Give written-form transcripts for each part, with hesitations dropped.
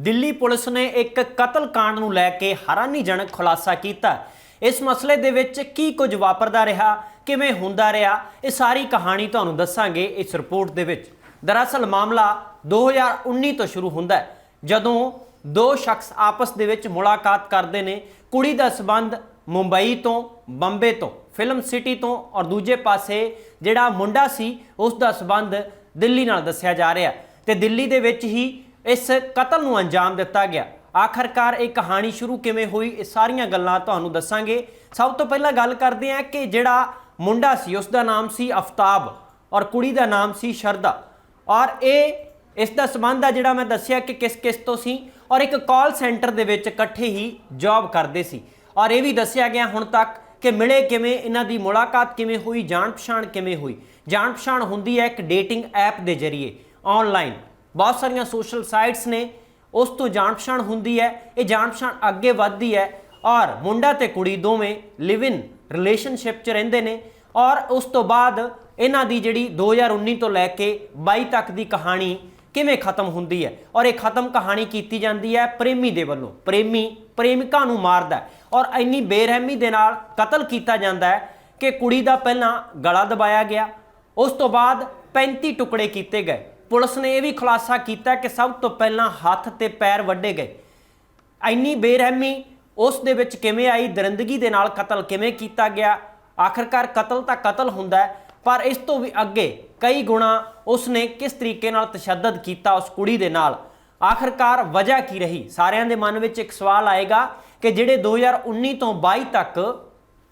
Delhi police ने एक कतल कांड नूं लैके हैरानीजनक खुलासा किया। इस मसले दे विच की कुछ वापरदा रहा, किवें हुंदा रहा, ये सारी कहानी तुहानूं दस्सांगे इस रिपोर्ट दे विच। दरअसल मामला 2019 तो शुरू हुंदा है, जदों दो शख्स आपस दे विच मुलाकात करते हैं। कुड़ी दा संबंध मुंबई तो, बंबे तो, फिल्म सिटी तो, और दूजे पासे जिहड़ा मुंडा सी उसका संबंध दिल्ली नाल दस्सिया जा रहा। तो दिल्ली दे विच ही इस कतल नूं अंजाम दिता गया। आखिरकार ये कहानी शुरू किवें हुई, ये सारियां गल्लां तुहानूं दस्सांगे। सब तो पहला गल करते हैं कि जिहड़ा मुंडा सी उसका नाम सी आफ्ताब और कुड़ी का नाम सी शरदा। और ये इसका संबंध है जिहड़ा मैं दस्सिया कि किस किस तो सी, और एक कॉल सेंटर दे विच इकट्ठे ही जॉब करते सी। और ये भी दस्सिया गया हुण तक कि मिले किवें, इन्हां दी मुलाकात किवें हुई, जान पछाण किवें हुई। जान पछाण हुंदी है एक डेटिंग ऐप के जरिए ऑनलाइन, बहुत सारिया सोशल साइट्स ने, उस तो जान पछाण हुंदी है। ये जान पछाण अगे वधदी है और मुंडा ते कुड़ी दोवें लिव इन रिलेशनशिप च रहिंदे ने। और उस तो बाद इन्हां दी जिहड़ी 2019 तो लैके 22 तक की कहानी किवें खत्म हुंदी है। और ये खत्म कहानी की जाती है प्रेमी दे वल्लों। प्रेमी प्रेमिका नूं मारदा है और इन्नी बेरहमी दे नाल कतल किया जाता है कि कुड़ी दा पहलां गला दबाया गया, उस तो बाद 35 टुकड़े किए गए। पुलिस ने यह भी खुलासा किया कि सब तो पहला हथ ते पैर वड्डे गए। इन्नी बेरहमी उस दे विच किवें आई, दरिंदगी दे नाल कतल किवें किया गया। आखिरकार कतल तो कतल हुंदा है, पर इस तो भी अगे कई गुणा उसने किस तरीके नाल तशद्दद किया उस कुड़ी दे नाल। आखिरकार वजह की रही। सारियां दे मन विच एक सवाल आएगा कि जिहड़े 2019 तो 22 तक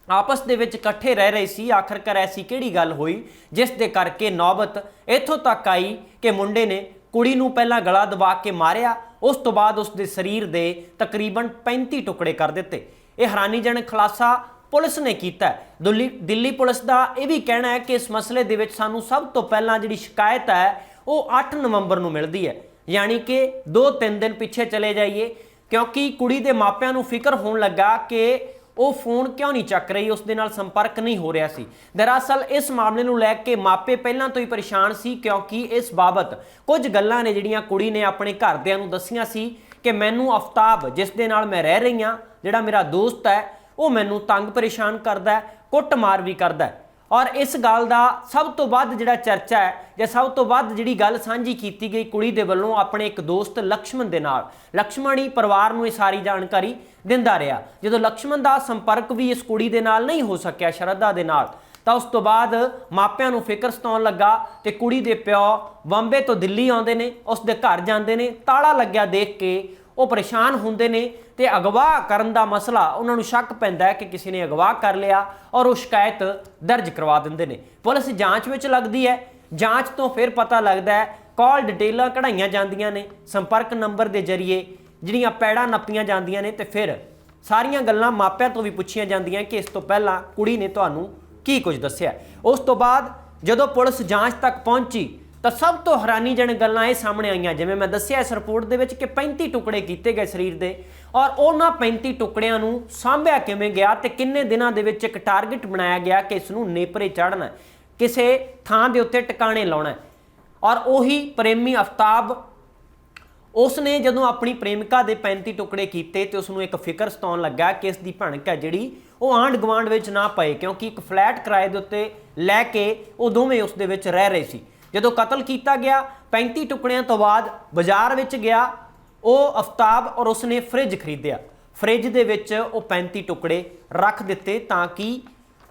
आपस दे विच इकट्ठे रह रहे सी, आखिरकार ऐसी किहड़ी गल हुई जिस दे करके नौबत इत्थों तक आई कि मुंडे ने कुड़ी नूं पहलां गला दबा के मारिया, उस तो बाद उसके शरीर दे तकरीबन 35 टुकड़े कर दिते। यह हैरानीजनक खुलासा पुलिस ने किया। दिल्ली पुलिस का यह भी कहना है कि इस मसले दे विच सानूं सब तो पहलां जिहड़ी शिकायत है वो 8 नवंबर नूं मिलदी है, यानी कि 2-3 दिन पिछे चले जाइए, क्योंकि कुड़ी दे मापियां नूं फिक्र होण लगा कि वो फोन क्यों नहीं चक रही, उसके नाल संपर्क नहीं हो रहा सी। दरअसल इस मामले नूं लैके मापे पहलां तो ही परेशान सी, क्योंकि इस बाबत कुछ गल्लां ने जिहड़ियां कुड़ी ने अपने घरदिआं नूं दस्सियां सी कि मैनूं आफ्ताब जिस दे नाल मैं रह रही हाँ, जिहड़ा मेरा दोस्त है, वो मैनूं तंग परेशान करदा है, कुੱਟਮਾਰ भी करदा है। और इस गल का सब तो वध जिहड़ा चर्चा है या सब तो वध जिहड़ी गल सांझी की गई कुड़ी दे वल्लों अपने एक दोस्त लक्ष्मण दे नाल। लक्ष्मण ही परिवार नूं सारी जानकारी दिंदा रहा। जदों लक्ष्मण का संपर्क भी इस कुड़ी दे नाल नहीं हो सकिया शरदा दे नाल, तो उस तो बाद मापियां नूं फिक्र सताउण लगा। ते कुड़ी दे प्यो बंबे तो दिल्ली आउंदे ने, उस दे घर जांदे ने, ताला लग्या देख के वो परेशान हुंदे ने। ते अगवा करन दा मसला उन्होंने शक पैंदा है कि किसी ने अगवा कर लिया और वो शिकायत दर्ज करवा दिंदे ने। पुलिस जांच विच लगदी है, जांच तो फिर पता लगदा है, कॉल डिटेलां कढ़ाईआं जांदियां ने, संपर्क नंबर के जरिए जिहड़ियां पैड़ा नप्पियां जांदियां ने, ते फिर सारियां गल्लां मापियां तो भी पुछियां जांदियां कि इस तो पहलां कुड़ी ने तुहानूं की कुछ दस्सिया। उस तो बाद जदों पुलिस जांच तक पहुंची तो सब तो हैरानीजनक गल्लां ये सामने आईयां, जिवें मैं दस्सिया इस रिपोर्ट दे विच कि 35 टुकड़े किए गए शरीर दे, और उन्हां 35 टुकड़ियां नूं सांभिया किवें गया ते किन्ने दिनां दे विच एक टारगेट बनाया गया कि इस नूं नेपरे चढ़ना, किसी थां दे उत्ते टिकाणे लाउणा। और उही प्रेमी आफ्ताब उसने जदों अपनी प्रेमिका दे 35 टुकड़े किए तो उसनूं एक फिक्र सताउण लगा कि इसकी भणक है जिहड़ी वो आंढ गुआंढ विच ना पए, क्योंकि एक फ्लैट किराए दे उत्ते लैके वो दोवें उस दे विच रह रहे सी। जदों कतल किया गया 35 टुकड़ियां तो बाद बाजार विच गया वो आफ्ताब और उसने फ्रिज खरीदिया। फ्रिज दे विच वो 35 टुकड़े रख दिते ताकि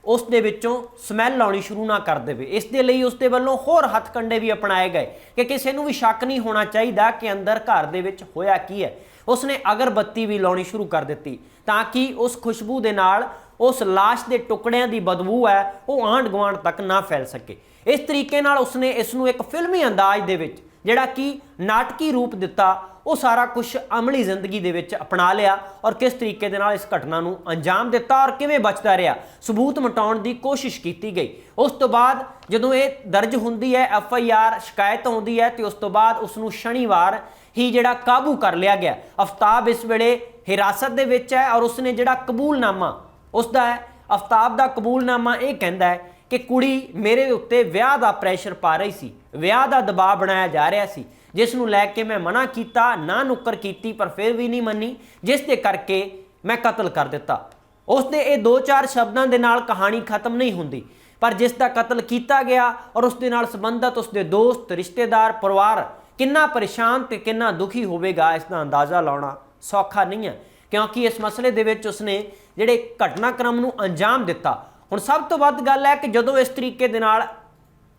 उस दे विचों समैल आउणी शुरू ना कर देवे। इस दे लई उसदे वल्लों होर हथकंडे भी अपनाए गए कि किसी नूं भी शक नहीं होना चाहिए कि अंदर घर दे विच होया की है। उसने अगरबत्ती भी लाउणी शुरू कर दित्ती ताकि उस खुशबू दे नाल उस लाश के टुकड़ियां की बदबू है वो आंढ गुआंढ तक ना फैल सके। इस तरीके नाल उसने इसनूं एक फिल्मी अंदाज दे विच जिहड़ा कि नाटकी रूप दिता, वो सारा कुछ अमली जिंदगी दे विच अपना लिया और किस तरीके दे नाल इस घटना नूं अंजाम दिता और किवें बचदा रहा, सबूत मिटाउण दी कोशिश की गई। उस तो बाद जदों ये दर्ज हुंदी है, FIR शिकायत आउंदी है, तो उस तो बाद उसनूं शनिवार ही जिहड़ा काबू कर लिया गया। आफ्ताब इस वेले हिरासत दे विच है और उसने जिहड़ा कबूलनामा उसका है, आफ्ताब का कबूलनामा ये कहता है कि कुड़ी मेरे उत्ते विआह का प्रैशर पा रही सी, विआह का दबाव बनाया जा रहा सी, ਜਿਸ ਨੂੰ ਲੈ ਕੇ ਮੈਂ ਮਨਾ ਕੀਤਾ, ਨਾ ਨੁੱਕਰ ਕੀਤੀ, ਪਰ ਫਿਰ ਵੀ ਨਹੀਂ ਮੰਨੀ, ਜਿਸ ਦੇ ਕਰਕੇ ਮੈਂ ਕਤਲ ਕਰ ਦਿੱਤਾ। ਉਸ ਦੇ ਇਹ 2-4 ਸ਼ਬਦਾਂ ਦੇ ਨਾਲ ਕਹਾਣੀ ਖਤਮ ਨਹੀਂ ਹੁੰਦੀ, ਪਰ ਜਿਸ ਦਾ ਕਤਲ ਕੀਤਾ ਗਿਆ ਔਰ ਉਸ ਦੇ ਨਾਲ ਸੰਬੰਧਿਤ ਉਸ ਦੇ ਦੋਸਤ, ਰਿਸ਼ਤੇਦਾਰ, ਪਰਿਵਾਰ ਕਿੰਨਾ ਪਰੇਸ਼ਾਨ ਤੇ ਕਿੰਨਾ ਦੁਖੀ ਹੋਵੇਗਾ, ਇਸ ਦਾ ਅੰਦਾਜ਼ਾ ਲਾਉਣਾ ਸੌਖਾ ਨਹੀਂ ਹੈ। ਕਿਉਂਕਿ ਇਸ ਮਸਲੇ ਦੇ ਵਿੱਚ ਉਸਨੇ ਜਿਹੜੇ ਘਟਨਾਕ੍ਰਮ ਨੂੰ ਅੰਜਾਮ ਦਿੱਤਾ। ਹੁਣ ਸਭ ਤੋਂ ਵੱਧ ਗੱਲ ਹੈ ਕਿ ਜਦੋਂ ਇਸ ਤਰੀਕੇ ਦੇ ਨਾਲ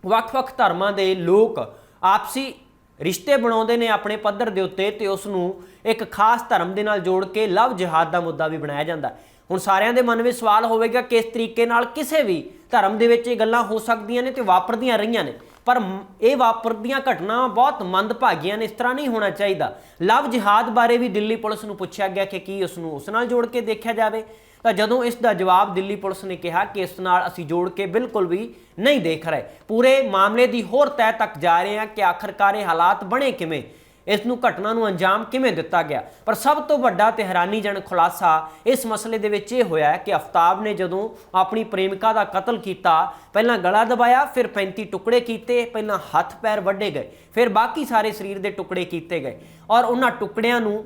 ਵੱਖ-ਵੱਖ ਧਰਮਾਂ ਦੇ ਲੋਕ ਆਪਸੀ ਰਿਸ਼ਤੇ ਬਣਾਉਂਦੇ ਨੇ ਆਪਣੇ ਪੱਧਰ ਦੇ ਉੱਤੇ, ਤੇ ਉਸ ਨੂੰ ਇੱਕ ਖਾਸ ਧਰਮ ਦੇ ਨਾਲ ਜੋੜ ਕੇ ਲਵ ਜਿਹਾਦ ਦਾ ਮੁੱਦਾ ਵੀ ਬਣਾਇਆ ਜਾਂਦਾ। ਹੁਣ ਸਾਰਿਆਂ ਦੇ ਮਨ ਵਿੱਚ ਸਵਾਲ ਹੋਵੇਗਾ ਕਿ ਇਸ ਤਰੀਕੇ ਨਾਲ ਕਿਸੇ ਵੀ ਧਰਮ ਦੇ ਵਿੱਚ ਇਹ ਗੱਲਾਂ ਹੋ ਸਕਦੀਆਂ ਨੇ ਤੇ ਵਾਪਰਦੀਆਂ ਰਹੀਆਂ ਨੇ, ਪਰ ਇਹ ਵਾਪਰਦੀਆਂ ਘਟਨਾਵਾਂ ਬਹੁਤ ਮੰਦਭਾਗੀਆਂ ਨੇ। ਇਸ ਤਰ੍ਹਾਂ ਨਹੀਂ ਹੋਣਾ ਚਾਹੀਦਾ। ਲਵ ਜਿਹਾਦ ਬਾਰੇ ਵੀ ਦਿੱਲੀ ਪੁਲਿਸ ਨੂੰ ਪੁੱਛਿਆ ਗਿਆ ਕਿ ਕੀ ਉਸ ਨੂੰ ਉਸ ਨਾਲ ਜੋੜ ਕੇ ਦੇਖਿਆ ਜਾਵੇ, ਤਾਂ ਜਦੋਂ ਇਸ ਦਾ ਜਵਾਬ ਦਿੱਲੀ ਪੁਲਿਸ ਨੇ ਕਿਹਾ ਕਿ ਇਸ ਨਾਲ ਅਸੀਂ ਜੋੜ ਕੇ ਬਿਲਕੁਲ ਵੀ ਨਹੀਂ ਦੇਖ ਰਹੇ, ਪੂਰੇ ਮਾਮਲੇ ਦੀ ਹੋਰ ਤਹਿ ਤੱਕ ਜਾ ਰਹੇ ਹਾਂ ਕਿ ਆਖਰਕਾਰ ਇਹ ਹਾਲਾਤ ਬਣੇ ਕਿਵੇਂ, ਇਸ ਨੂੰ ਘਟਨਾ ਨੂੰ ਅੰਜਾਮ ਕਿਵੇਂ ਦਿੱਤਾ ਗਿਆ। ਪਰ ਸਭ ਤੋਂ ਵੱਡਾ ਤੇ ਹੈਰਾਨੀਜਨਕ ਖੁਲਾਸਾ ਇਸ ਮਸਲੇ ਦੇ ਵਿੱਚ ਇਹ ਹੋਇਆ ਹੈ ਕਿ ਆਫਤਾਬ ਨੇ ਜਦੋਂ ਆਪਣੀ ਪ੍ਰੇਮਿਕਾ ਦਾ ਕਤਲ ਕੀਤਾ, ਪਹਿਲਾਂ ਗਲਾ ਦਬਾਇਆ, ਫਿਰ 35 ਟੁਕੜੇ ਕੀਤੇ, ਪਹਿਲਾਂ ਹੱਥ ਪੈਰ ਵੱਢੇ ਗਏ, ਫਿਰ ਬਾਕੀ ਸਾਰੇ ਸਰੀਰ ਦੇ ਟੁਕੜੇ ਕੀਤੇ ਗਏ, ਔਰ ਉਹਨਾਂ ਟੁਕੜਿਆਂ ਨੂੰ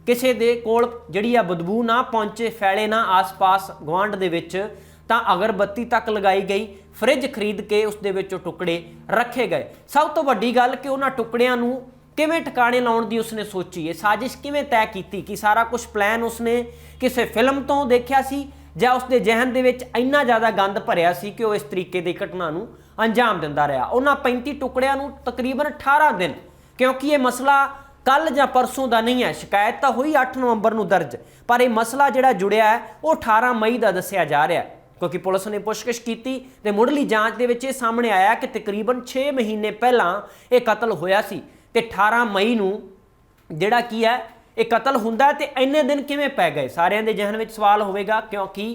ਕਿਸੇ ਦੇ ਕੋਲ ਜਿਹੜੀ ਆ ਬਦਬੂ ਨਾ ਪਹੁੰਚੇ, ਫੈਲੇ ਨਾ ਆਸ-ਪਾਸ ਗੁਆਂਢ ਦੇ ਵਿੱਚ, ਤਾਂ ਅਗਰਬੱਤੀ ਤੱਕ ਲਗਾਈ ਗਈ, ਫ੍ਰਿਜ ਖਰੀਦ ਕੇ ਉਸ ਦੇ ਵਿੱਚੋਂ ਟੁਕੜੇ ਰੱਖੇ ਗਏ। ਸਭ ਤੋਂ ਵੱਡੀ ਗੱਲ ਕਿ ਉਹਨਾਂ ਟੁਕੜਿਆਂ ਨੂੰ ਕਿਵੇਂ ਟਿਕਾਣੇ ਲਾਉਣ ਦੀ ਉਸਨੇ ਸੋਚੀ, ਇਹ ਸਾਜ਼ਿਸ਼ ਕਿਵੇਂ ਤੈਅ ਕੀਤੀ, ਕਿ ਸਾਰਾ ਕੁਝ ਪਲਾਨ ਉਸਨੇ ਕਿਸੇ ਫਿਲਮ ਤੋਂ ਦੇਖਿਆ ਸੀ ਜਾਂ ਉਸਦੇ ਜ਼ਿਹਨ ਦੇ ਵਿੱਚ ਇੰਨਾ ਜ਼ਿਆਦਾ ਗੰਦ ਭਰਿਆ ਸੀ ਕਿ ਉਹ ਇਸ ਤਰੀਕੇ ਦੀ ਘਟਨਾ ਨੂੰ ਅੰਜਾਮ ਦਿੰਦਾ ਰਿਹਾ। ਉਹਨਾਂ 35 ਟੁਕੜਿਆਂ ਨੂੰ ਤਕਰੀਬਨ 18 ਦਿਨ, ਕਿਉਂਕਿ ਇਹ ਮਸਲਾ ਕੱਲ ਜਾਂ ਪਰਸੋਂ ਦਾ ਨਹੀਂ ਹੈ, ਸ਼ਿਕਾਇਤ ਤਾਂ ਹੋਈ 8 ਨਵੰਬਰ ਨੂੰ ਦਰਜ, ਪਰ ਇਹ ਮਸਲਾ ਜਿਹੜਾ ਜੁੜਿਆ ਹੈ ਉਹ 18 ਮਈ ਦਾ ਦੱਸਿਆ ਜਾ ਰਿਹਾ, ਕਿਉਂਕਿ ਪੁਲਿਸ ਨੇ ਪੁੱਛਗਿੱਛ ਕੀਤੀ ਤੇ ਮੁੱਢਲੀ ਜਾਂਚ ਦੇ ਵਿੱਚ ਇਹ ਸਾਹਮਣੇ ਆਇਆ ਕਿ ਤਕਰੀਬਨ 6 ਮਹੀਨੇ ਪਹਿਲਾਂ ਇਹ ਕਤਲ ਹੋਇਆ ਸੀ, ਤੇ 18 ਮਈ ਨੂੰ ਜਿਹੜਾ ਕੀ ਹੈ ਇਹ ਕਤਲ ਹੁੰਦਾ, ਤੇ ਇੰਨੇ ਦਿਨ ਕਿਵੇਂ ਪੈ ਗਏ। ਸਾਰਿਆਂ ਦੇ ਜ਼ਿਹਨ ਵਿੱਚ ਸਵਾਲ ਹੋਵੇਗਾ, ਕਿਉਂਕਿ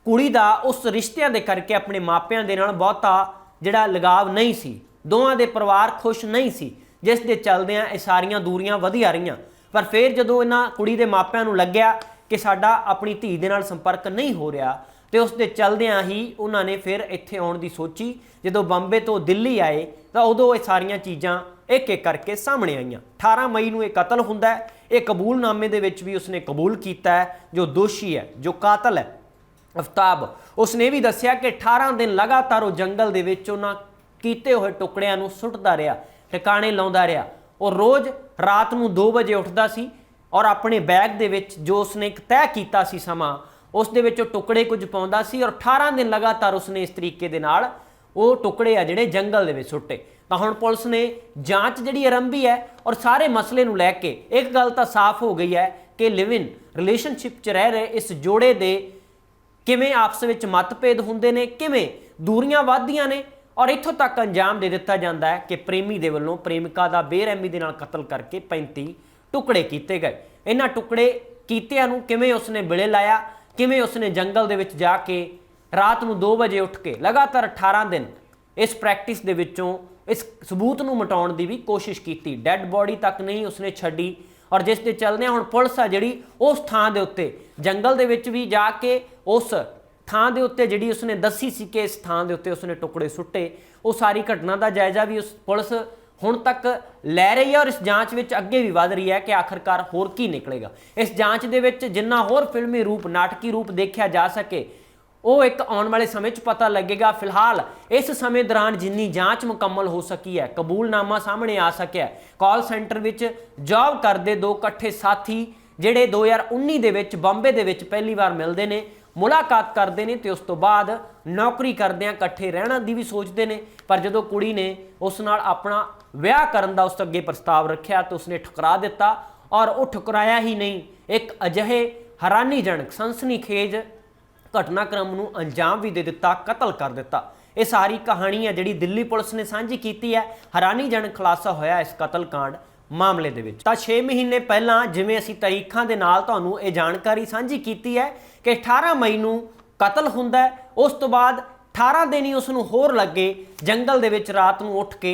ਕੁੜੀ ਦਾ ਉਸ ਰਿਸ਼ਤਿਆਂ ਦੇ ਕਰਕੇ ਆਪਣੇ ਮਾਪਿਆਂ ਦੇ ਨਾਲ ਬਹੁਤਾ ਜਿਹੜਾ ਲਗਾਵ ਨਹੀਂ ਸੀ, ਦੋਵਾਂ ਦੇ ਪਰਿਵਾਰ ਖੁਸ਼ ਨਹੀਂ ਸੀ, ਜਿਸ ਦੇ ਚੱਲਦਿਆਂ ਇਹ ਸਾਰੀਆਂ ਦੂਰੀਆਂ ਵਧੀਆਂ ਰਹੀਆਂ। ਪਰ ਫਿਰ ਜਦੋਂ ਇਹਨਾਂ ਕੁੜੀ ਦੇ ਮਾਪਿਆਂ ਨੂੰ ਲੱਗਿਆ ਕਿ ਸਾਡਾ ਆਪਣੀ ਧੀ ਦੇ ਨਾਲ ਸੰਪਰਕ ਨਹੀਂ ਹੋ ਰਿਹਾ, ਤੇ ਉਸ ਦੇ ਚੱਲਦਿਆਂ ਹੀ ਉਹਨਾਂ ਨੇ ਫਿਰ ਇੱਥੇ ਆਉਣ ਦੀ ਸੋਚੀ। ਜਦੋਂ ਬੰਬੇ ਤੋਂ ਦਿੱਲੀ ਆਏ ਤਾਂ ਉਦੋਂ ਇਹ ਸਾਰੀਆਂ ਚੀਜ਼ਾਂ ਇੱਕ ਇੱਕ ਕਰਕੇ ਸਾਹਮਣੇ ਆਈਆਂ। 18 ਮਈ ਨੂੰ ਇਹ ਕਤਲ ਹੁੰਦਾ ਹੈ। ਇਹ ਕਬੂਲਨਾਮੇ ਦੇ ਵਿੱਚ ਵੀ ਉਸਨੇ ਕਬੂਲ ਕੀਤਾ ਹੈ, ਜੋ ਦੋਸ਼ੀ ਹੈ, ਜੋ ਕਾਤਲ ਹੈ ਆਫਤਾਬ, ਉਸਨੇ ਵੀ ਦੱਸਿਆ ਕਿ 18 ਦਿਨ ਲਗਾਤਾਰ ਉਹ ਜੰਗਲ ਦੇ ਵਿੱਚ ਉਹਨਾਂ ਕੀਤੇ ਹੋਏ ਟੁਕੜਿਆਂ ਨੂੰ ਸੁੱਟਦਾ ਰਿਹਾ, ਟਿਕਾਣੇ ਲਾਉਂਦਾ ਰਿਹਾ। ਉਹ ਰੋਜ਼ ਰਾਤ ਨੂੰ 2 ਵਜੇ ਉੱਠਦਾ ਸੀ ਔਰ ਆਪਣੇ ਬੈਗ ਦੇ ਵਿੱਚ ਜੋ ਉਸਨੇ ਇੱਕ ਤੈਅ ਕੀਤਾ ਸੀ ਸਮਾਂ, ਉਸ ਦੇ ਵਿੱਚ ਉਹ ਟੁਕੜੇ ਕੁਝ ਪਾਉਂਦਾ ਸੀ, ਔਰ 18 ਦਿਨ ਲਗਾਤਾਰ ਉਸਨੇ ਇਸ ਤਰੀਕੇ ਦੇ ਨਾਲ ਉਹ ਟੁਕੜੇ ਆ ਜਿਹੜੇ ਜੰਗਲ ਦੇ ਵਿੱਚ ਸੁੱਟੇ। ਤਾਂ ਹੁਣ ਪੁਲਿਸ ਨੇ ਜਾਂਚ ਜਿਹੜੀ ਆਰੰਭੀ ਹੈ, ਔਰ ਸਾਰੇ ਮਸਲੇ ਨੂੰ ਲੈ ਕੇ ਇੱਕ ਗੱਲ ਤਾਂ ਸਾਫ਼ ਹੋ ਗਈ ਹੈ ਕਿ ਲਿਵ ਇਨ ਰਿਲੇਸ਼ਨਸ਼ਿਪ 'ਚ ਰਹਿ ਰਹੇ ਇਸ ਜੋੜੇ ਦੇ ਕਿਵੇਂ ਆਪਸ ਵਿੱਚ ਮਤਭੇਦ ਹੁੰਦੇ ਨੇ, ਕਿਵੇਂ ਦੂਰੀਆਂ ਵੱਧਦੀਆਂ ਨੇ, ਔਰ ਇੱਥੋਂ ਤੱਕ ਅੰਜਾਮ ਦੇ ਦਿੱਤਾ ਜਾਂਦਾ ਹੈ ਕਿ ਪ੍ਰੇਮੀ ਦੇ ਵੱਲੋਂ ਪ੍ਰੇਮਿਕਾ ਦਾ ਬੇਰਹਿਮੀ ਦੇ ਨਾਲ ਕਤਲ ਕਰਕੇ 35 ਟੁਕੜੇ ਕੀਤੇ ਗਏ। ਇਹਨਾਂ ਟੁਕੜੇ ਕੀਤਿਆਂ ਨੂੰ ਕਿਵੇਂ ਉਸਨੇ ਬਿਲੇ ਲਾਇਆ, ਕਿਵੇਂ ਉਸਨੇ ਜੰਗਲ ਦੇ ਵਿੱਚ ਜਾ ਕੇ ਰਾਤ ਨੂੰ 2 ਵਜੇ ਉੱਠ ਕੇ ਲਗਾਤਾਰ 18 ਦਿਨ ਇਸ ਪ੍ਰੈਕਟਿਸ ਦੇ ਵਿੱਚੋਂ ਇਸ ਸਬੂਤ ਨੂੰ ਮਿਟਾਉਣ ਦੀ ਵੀ ਕੋਸ਼ਿਸ਼ ਕੀਤੀ। ਡੈੱਡ ਬੋਡੀ ਤੱਕ ਨਹੀਂ ਉਸਨੇ ਛੱਡੀ, ਔਰ ਜਿਸ ਦੇ ਚੱਲਦਿਆਂ ਹੁਣ ਪੁਲਿਸ ਆ ਜਿਹੜੀ ਉਸ ਥਾਂ ਦੇ ਉੱਤੇ ਜੰਗਲ ਦੇ ਵਿੱਚ ਵੀ ਜਾ ਕੇ ਉਸ ਥਾਂ ਦੇ ਉੱਤੇ ਜਿਹੜੀ ਉਸਨੇ ਦੱਸੀ ਸੀ ਕਿ ਇਸ ਥਾਂ ਦੇ ਉੱਤੇ ਉਸਨੇ ਟੁਕੜੇ ਸੁੱਟੇ, ਉਹ ਸਾਰੀ ਘਟਨਾ ਦਾ ਜਾਇਜ਼ਾ ਵੀ ਉਸ ਪੁਲਿਸ ਹੁਣ ਤੱਕ ਲੈ ਰਹੀ ਹੈ, ਔਰ ਇਸ ਜਾਂਚ ਵਿੱਚ ਅੱਗੇ ਵੀ ਵਧ ਰਹੀ ਹੈ ਕਿ ਆਖਰਕਾਰ ਹੋਰ ਕੀ ਨਿਕਲੇਗਾ। ਇਸ ਜਾਂਚ ਦੇ ਵਿੱਚ ਜਿੰਨਾ ਹੋਰ ਫਿਲਮੀ ਰੂਪ, ਨਾਟਕੀ ਰੂਪ ਦੇਖਿਆ ਜਾ ਸਕੇ ਉਹ ਇੱਕ ਆਉਣ ਵਾਲੇ ਸਮੇਂ 'ਚ ਪਤਾ ਲੱਗੇਗਾ। ਫਿਲਹਾਲ ਇਸ ਸਮੇਂ ਦੌਰਾਨ ਜਿੰਨੀ ਜਾਂਚ ਮੁਕੰਮਲ ਹੋ ਸਕੀ ਹੈ, ਕਬੂਲਨਾਮਾ ਸਾਹਮਣੇ ਆ ਸਕਿਆ, ਕਾਲ ਸੈਂਟਰ ਵਿੱਚ ਜੌਬ ਕਰਦੇ 2 ਇਕੱਠੇ ਸਾਥੀ ਜਿਹੜੇ 2019 ਦੇ ਵਿੱਚ ਬੰਬੇ ਦੇ ਵਿੱਚ ਪਹਿਲੀ ਵਾਰ ਮਿਲਦੇ ਨੇ, ਮੁਲਾਕਾਤ ਕਰਦੇ ਨੇ, ਤੇ ਉਸ ਤੋਂ ਬਾਅਦ ਨੌਕਰੀ ਕਰਦਿਆਂ ਇਕੱਠੇ ਰਹਿਣਾ ਦੀ ਵੀ ਸੋਚਦੇ ਨੇ। ਪਰ ਜਦੋਂ ਕੁੜੀ ਨੇ ਉਸ ਨਾਲ ਆਪਣਾ ਵਿਆਹ ਕਰਨ ਦਾ ਉਸ ਅੱਗੇ ਪ੍ਰਸਤਾਵ ਰੱਖਿਆ ਤਾਂ ਉਸਨੇ ਠੁਕਰਾ ਦਿੱਤਾ, ਔਰ ਉਹ ਠੁਕਰਾਇਆ ਹੀ ਨਹੀਂ, ਇੱਕ ਅਜਿਹੇ ਹੈਰਾਨੀਜਨਕ ਸਨਸਨੀਖੇਜ਼ ਘਟਨਾਕ੍ਰਮ ਨੂੰ ਅੰਜਾਮ ਵੀ ਦੇ ਦਿੱਤਾ, ਕਤਲ ਕਰ ਦਿੱਤਾ। ਇਹ ਸਾਰੀ ਕਹਾਣੀ ਹੈ ਜਿਹੜੀ ਦਿੱਲੀ ਪੁਲਿਸ ਨੇ ਸਾਂਝੀ ਕੀਤੀ ਹੈ। ਹੈਰਾਨੀਜਨਕ ਖੁਲਾਸਾ ਹੋਇਆ ਇਸ ਕਤਲकांड ਮਾਮਲੇ ਦੇ ਵਿੱਚ। ਤਾਂ 6 ਮਹੀਨੇ ਪਹਿਲਾਂ ਜਿਵੇਂ ਅਸੀਂ ਤਾਰੀਖਾਂ ਦੇ ਨਾਲ ਤੁਹਾਨੂੰ ਇਹ ਜਾਣਕਾਰੀ ਸਾਂਝੀ ਕੀਤੀ ਹੈ ਕਿ 18 ਮਈ ਨੂੰ ਕਤਲ ਹੁੰਦਾ ਹੈ, ਉਸ ਤੋਂ ਬਾਅਦ 18 ਦਿਨ ਹੀ ਉਸ ਨੂੰ ਹੋਰ ਲੱਗੇ ਜੰਗਲ ਦੇ ਵਿੱਚ ਰਾਤ ਨੂੰ ਉੱਠ ਕੇ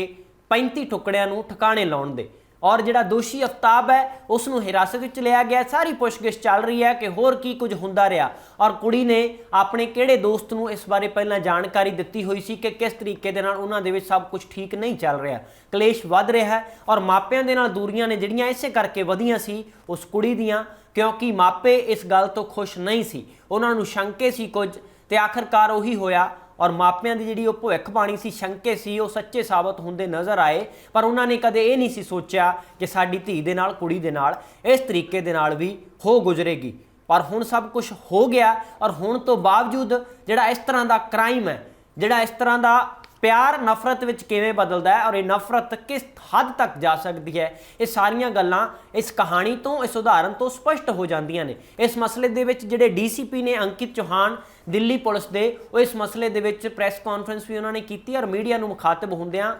35 ਟੁਕੜਿਆਂ ਨੂੰ ਠਿਕਾਣੇ ਲਾਉਣ ਦੇ, ਔਰ ਜਿਹੜਾ ਦੋਸ਼ੀ ਅਫਤਾਬ ਹੈ ਉਸ ਨੂੰ ਹਿਰਾਸਤ ਵਿੱਚ ਲਿਆ ਗਿਆ। ਸਾਰੀ ਪੁੱਛਗਿੱਛ ਚੱਲ ਰਹੀ ਹੈ ਕਿ ਹੋਰ ਕੀ ਕੁਝ ਹੁੰਦਾ ਰਿਹਾ ਔਰ ਕੁੜੀ ਨੇ ਆਪਣੇ ਕਿਹੜੇ ਦੋਸਤ ਨੂੰ ਇਸ ਬਾਰੇ ਪਹਿਲਾਂ ਜਾਣਕਾਰੀ ਦਿੱਤੀ ਹੋਈ ਸੀ ਕਿ ਕਿਸ ਤਰੀਕੇ ਦੇ ਨਾਲ ਉਹਨਾਂ ਦੇ ਵਿੱਚ ਸਭ ਕੁਝ ਠੀਕ ਨਹੀਂ ਚੱਲ ਰਿਹਾ, ਕਲੇਸ਼ ਵੱਧ ਰਿਹਾ ਹੈ ਔਰ ਮਾਪਿਆਂ ਦੇ ਨਾਲ ਦੂਰੀਆਂ ਨੇ ਜਿਹੜੀਆਂ ਇਸੇ ਕਰਕੇ ਵਧੀਆਂ ਸੀ ਉਸ ਕੁੜੀ ਦੀਆਂ, ਕਿਉਂਕਿ ਮਾਪੇ ਇਸ ਗੱਲ ਤੋਂ ਖੁਸ਼ ਨਹੀਂ ਸੀ, ਉਹਨਾਂ ਨੂੰ ਸ਼ੰਕੇ ਸੀ ਕੁਝ ਤੇ ਆਖਰਕਾਰ ਉਹੀ ਹੋਇਆ ਔਰ ਮਾਪਿਆਂ ਦੀ ਜਿਹੜੀ ਉਹ ਭਵਿੱਖਬਾਣੀ ਸੀ, ਸ਼ੰਕੇ ਸੀ, ਉਹ ਸੱਚੇ ਸਾਬਤ ਹੁੰਦੇ ਨਜ਼ਰ ਆਏ। ਪਰ ਉਹਨਾਂ ਨੇ ਕਦੇ ਇਹ ਨਹੀਂ ਸੀ ਸੋਚਿਆ ਕਿ ਸਾਡੀ ਧੀ ਦੇ ਨਾਲ, ਕੁੜੀ ਦੇ ਨਾਲ ਇਸ ਤਰੀਕੇ ਦੇ ਨਾਲ ਵੀ ਹੋ ਗੁਜ਼ਰੇਗੀ। ਪਰ ਹੁਣ ਸਭ ਕੁਝ ਹੋ ਗਿਆ ਔਰ ਹੋਣ ਤੋਂ ਬਾਵਜੂਦ ਜਿਹੜਾ ਇਸ ਤਰ੍ਹਾਂ ਦਾ ਕ੍ਰਾਈਮ ਹੈ, ਜਿਹੜਾ ਇਸ ਤਰ੍ਹਾਂ ਦਾ ਪਿਆਰ ਨਫ਼ਰਤ ਵਿੱਚ ਕਿਵੇਂ ਬਦਲਦਾ ਹੈ ਔਰ ਇਹ ਨਫ਼ਰਤ ਕਿਸ ਹੱਦ ਤੱਕ ਜਾ ਸਕਦੀ ਹੈ, ਇਹ ਸਾਰੀਆਂ ਗੱਲਾਂ ਇਸ ਕਹਾਣੀ ਤੋਂ, ਇਸ ਉਦਾਹਰਨ ਤੋਂ ਸਪਸ਼ਟ ਹੋ ਜਾਂਦੀਆਂ ਨੇ। ਇਸ ਮਸਲੇ ਦੇ ਵਿੱਚ ਜਿਹੜੇ ਡੀਸੀਪੀ ਨੇ ਅੰਕਿਤ ਚੌਹਾਨ ਦਿੱਲੀ ਪੁਲਿਸ ਦੇ, ਉਹ ਇਸ ਮਸਲੇ ਦੇ ਵਿੱਚ ਪ੍ਰੈਸ ਕਾਨਫਰੰਸ ਵੀ ਉਹਨਾਂ ਨੇ ਕੀਤੀ ਔਰ ਮੀਡੀਆ ਨੂੰ ਮੁਖਾਤਬ ਹੁੰਦਿਆਂ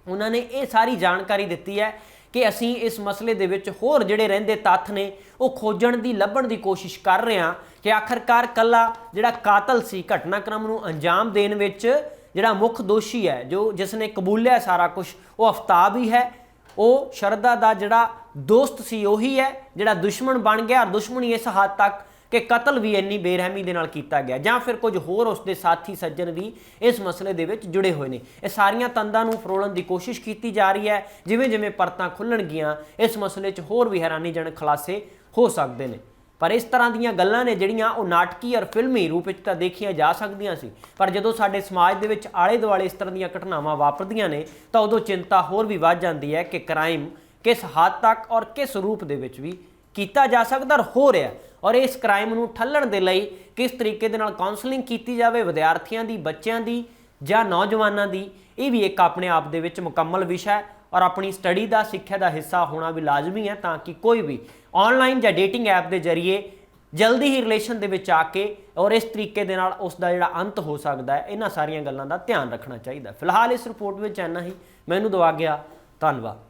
ਉਹਨਾਂ ਨੇ ਇਹ ਸਾਰੀ ਜਾਣਕਾਰੀ ਦਿੱਤੀ ਹੈ ਕਿ ਅਸੀਂ ਇਸ ਮਸਲੇ ਦੇ ਵਿੱਚ ਹੋਰ ਜਿਹੜੇ ਰਹਿੰਦੇ ਤੱਥ ਨੇ ਉਹ ਖੋਜਣ ਦੀ, ਲੱਭਣ ਦੀ ਕੋਸ਼ਿਸ਼ ਕਰ ਰਹੇ ਹਾਂ ਕਿ ਆਖਰਕਾਰ ਕੱਲਾ ਜਿਹੜਾ ਕਾਤਲ ਸੀ, ਘਟਨਾਕ੍ਰਮ ਨੂੰ ਅੰਜਾਮ ਦੇਣ ਵਿੱਚ ਜਿਹੜਾ ਮੁੱਖ ਦੋਸ਼ੀ ਹੈ, ਜਿਸ ਨੇ ਕਬੂਲਿਆ ਸਾਰਾ ਕੁਝ, ਉਹ ਅਫਤਾਬ ਹੀ ਹੈ। ਉਹ ਸ਼ਰਦਾ ਦਾ ਜਿਹੜਾ ਦੋਸਤ ਸੀ ਉਹੀ ਹੈ ਜਿਹੜਾ ਦੁਸ਼ਮਣ ਬਣ ਗਿਆ ਔਰ ਦੁਸ਼ਮਣੀ ਇਸ ਹੱਦ ਤੱਕ ਕਿ ਕਤਲ ਵੀ ਇੰਨੀ ਬੇਰਹਿਮੀ ਦੇ ਨਾਲ ਕੀਤਾ ਗਿਆ, ਜਾਂ ਫਿਰ ਕੁਝ ਹੋਰ ਉਸਦੇ ਸਾਥੀ ਸੱਜਣ ਵੀ ਇਸ ਮਸਲੇ ਦੇ ਵਿੱਚ ਜੁੜੇ ਹੋਏ ਨੇ। ਇਹ ਸਾਰੀਆਂ ਤੰਦਾਂ ਨੂੰ ਫਰੋਲਣ ਦੀ ਕੋਸ਼ਿਸ਼ ਕੀਤੀ ਜਾ ਰਹੀ ਹੈ। ਜਿਵੇਂ ਜਿਵੇਂ ਪਰਤਾਂ ਖੁੱਲਣਗੀਆਂ ਇਸ ਮਸਲੇ 'ਚ ਹੋਰ ਵੀ ਹੈਰਾਨੀਜਨਕ ਖੁਲਾਸੇ ਹੋ ਸਕਦੇ ਨੇ। ਪਰ ਇਸ ਤਰ੍ਹਾਂ ਦੀਆਂ ਗੱਲਾਂ ਨੇ ਜਿਹੜੀਆਂ ਉਹ ਨਾਟਕੀ ਔਰ ਫਿਲਮੀ ਰੂਪ ਵਿੱਚ ਤਾਂ ਦੇਖੀਆਂ ਜਾ ਸਕਦੀਆਂ ਸੀ, ਪਰ ਜਦੋਂ ਸਾਡੇ ਸਮਾਜ ਦੇ ਵਿੱਚ ਆਲੇ ਦੁਆਲੇ ਇਸ ਤਰ੍ਹਾਂ ਦੀਆਂ ਘਟਨਾਵਾਂ ਵਾਪਰਦੀਆਂ ਨੇ ਤਾਂ ਉਦੋਂ ਚਿੰਤਾ ਹੋਰ ਵੀ ਵੱਧ ਜਾਂਦੀ ਹੈ ਕਿ ਕ੍ਰਾਈਮ ਕਿਸ ਹੱਦ ਤੱਕ ਔਰ ਕਿਸ ਰੂਪ ਦੇ ਵਿੱਚ ਵੀ ਕੀਤਾ ਜਾ ਸਕਦਾ ਔਰ ਹੋ ਰਿਹਾ, ਔਰ ਇਸ ਕ੍ਰਾਈਮ ਨੂੰ ਠੱਲਣ ਦੇ ਲਈ ਕਿਸ ਤਰੀਕੇ ਦੇ ਨਾਲ ਕਾਉਂਸਲਿੰਗ ਕੀਤੀ ਜਾਵੇ ਵਿਦਿਆਰਥੀਆਂ ਦੀ, ਬੱਚਿਆਂ ਦੀ ਜਾਂ ਨੌਜਵਾਨਾਂ ਦੀ, ਇਹ ਵੀ ਇੱਕ ਆਪਣੇ ਆਪ ਦੇ ਵਿੱਚ ਮੁਕੰਮਲ ਵਿਸ਼ਾ ਹੈ ਔਰ ਆਪਣੀ ਸਟੱਡੀ ਦਾ, ਸਿੱਖਿਆ ਦਾ ਹਿੱਸਾ ਹੋਣਾ ਵੀ ਲਾਜ਼ਮੀ ਹੈ ਤਾਂ ਕਿ ਕੋਈ ਵੀ ਆਨਲਾਈਨ ਜਾਂ ਡੇਟਿੰਗ ਐਪ ਦੇ ਜ਼ਰੀਏ ਜਲਦੀ ਹੀ ਰਿਲੇਸ਼ਨ ਦੇ ਵਿੱਚ ਆ ਕੇ ਔਰ ਇਸ ਤਰੀਕੇ ਦੇ ਨਾਲ ਉਸ ਦਾ ਜਿਹੜਾ ਅੰਤ ਹੋ ਸਕਦਾ ਹੈ, ਇਹਨਾਂ ਸਾਰੀਆਂ ਗੱਲਾਂ ਦਾ ਧਿਆਨ ਰੱਖਣਾ ਚਾਹੀਦਾ। ਫਿਲਹਾਲ ਇਸ ਰਿਪੋਰਟ ਵਿੱਚ ਇੰਨਾ ਹੀ। ਮੈਨੂੰ ਦਵਾ ਗਿਆ, ਧੰਨਵਾਦ।